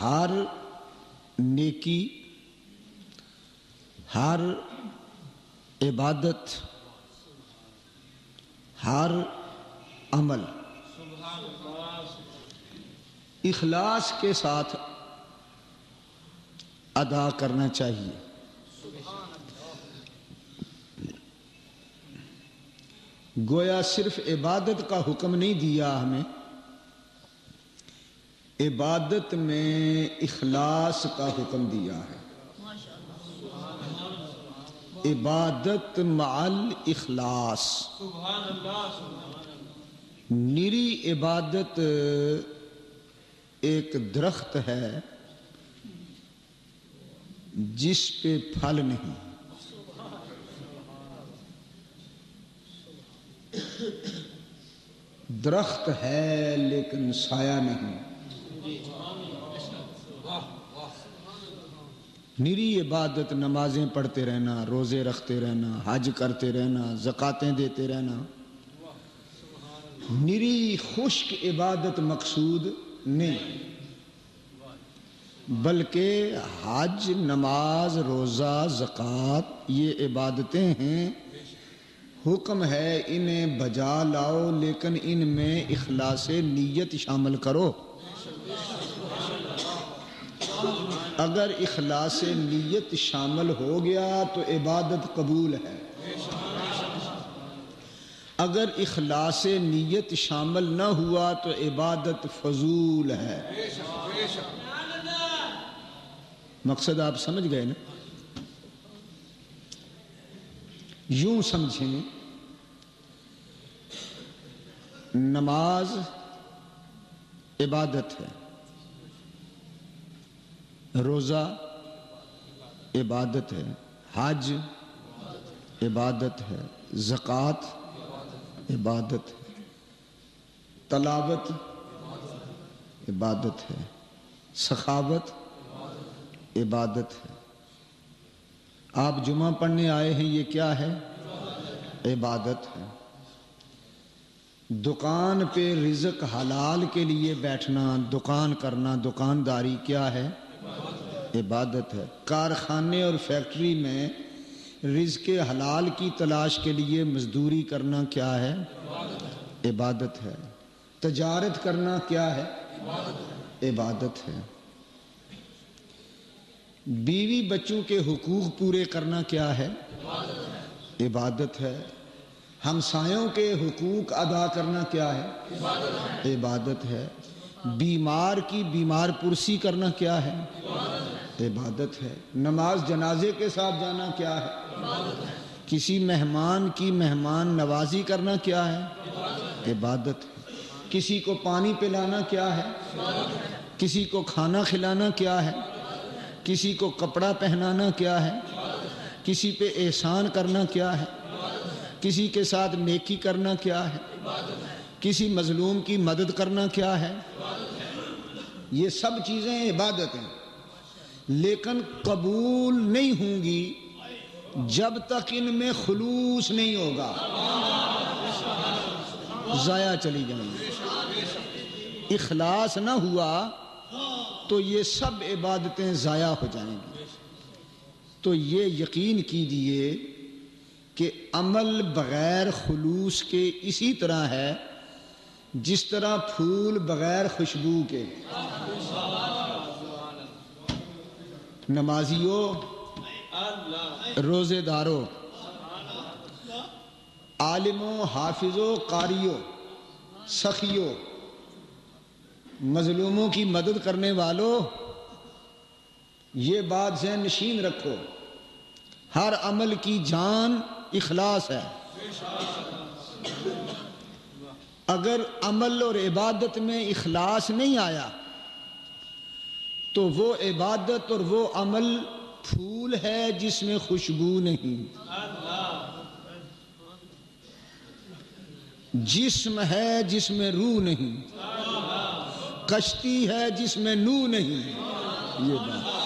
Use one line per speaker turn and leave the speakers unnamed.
ہر نیکی، ہر عبادت، ہر عمل اخلاص کے ساتھ ادا کرنا چاہیے۔ گویا صرف عبادت کا حکم نہیں دیا ہمیں، عبادت میں اخلاص کا حکم دیا ہے۔ عبادت مع الاخلاص، نری عبادت ایک درخت ہے جس پہ پھل نہیں، درخت ہے لیکن سایہ نہیں۔ نری عبادت نمازیں پڑھتے رہنا، روزے رکھتے رہنا، حج کرتے رہنا، زکاتیں دیتے رہنا، نری خشک عبادت مقصود نہیں، بلکہ حج، نماز، روزہ، زکوٰۃ یہ عبادتیں ہیں، حکم ہے انہیں بجا لاؤ، لیکن ان میں اخلاص نیت شامل کرو۔ اگر اخلاص نیت شامل ہو گیا تو عبادت قبول ہے، اگر اخلاص نیت شامل نہ ہوا تو عبادت فضول ہے۔ مقصد آپ سمجھ گئے نا؟ یوں سمجھیں، نماز عبادت ہے، روزہ عبادت ہے، حج عبادت ہے، زکوٰۃ عبادت ہے، تلاوت عبادت ہے، سخاوت عبادت ہے۔ آپ جمعہ پڑھنے آئے ہیں، یہ کیا ہے؟ عبادت ہے۔ دکان پہ رزق حلال کے لیے بیٹھنا، دکان کرنا، دکانداری کیا ہے؟ عبادت ہے۔ کارخانے اور فیکٹری میں رزق حلال کی تلاش کے لیے مزدوری کرنا کیا ہے؟ عبادت ہے۔ تجارت کرنا کیا ہے؟ عبادت ہے۔ بیوی بچوں کے حقوق پورے کرنا کیا ہے؟ عبادت ہے۔ ہمسایوں کے حقوق ادا کرنا کیا ہے؟ عبادت ہے۔ بیمار کی بیمار پرسی کرنا کیا ہے؟ عبادت ہے۔ نماز جنازے کے ساتھ جانا کیا ہے؟ کسی مہمان کی مہمان نوازی کرنا کیا ہے؟ عبادت ہے۔ کسی کو پانی پلانا کیا ہے؟ کسی کو کھانا کھلانا کیا ہے؟ کسی کو کپڑا پہنانا کیا ہے؟ کسی پہ احسان کرنا کیا ہے؟ کسی کے ساتھ نیکی کرنا کیا ہے؟ کسی مظلوم کی مدد کرنا کیا ہے؟ یہ سب چیزیں عبادت ہیں، لیکن قبول نہیں ہوں گی جب تک ان میں خلوص نہیں ہوگا، ضائع چلی جائیں گی۔ اخلاص نہ ہوا تو یہ سب عبادتیں ضائع ہو جائیں گی۔ تو یہ یقین کیجئے کہ عمل بغیر خلوص کے اسی طرح ہے جس طرح پھول بغیر خوشبو کے۔ نمازیوں، روزے داروں، عالموں، حافظوں، قاریوں، سخیوں، مظلوموں کی مدد کرنے والوں، یہ بات ذہن نشین رکھو، ہر عمل کی جان اخلاص ہے۔ اگر عمل اور عبادت میں اخلاص نہیں آیا تو وہ عبادت اور وہ عمل پھول ہے جس میں خوشبو نہیں، جسم ہے جس میں روح نہیں، کشتی ہے جس میں نور نہیں۔ یہ بات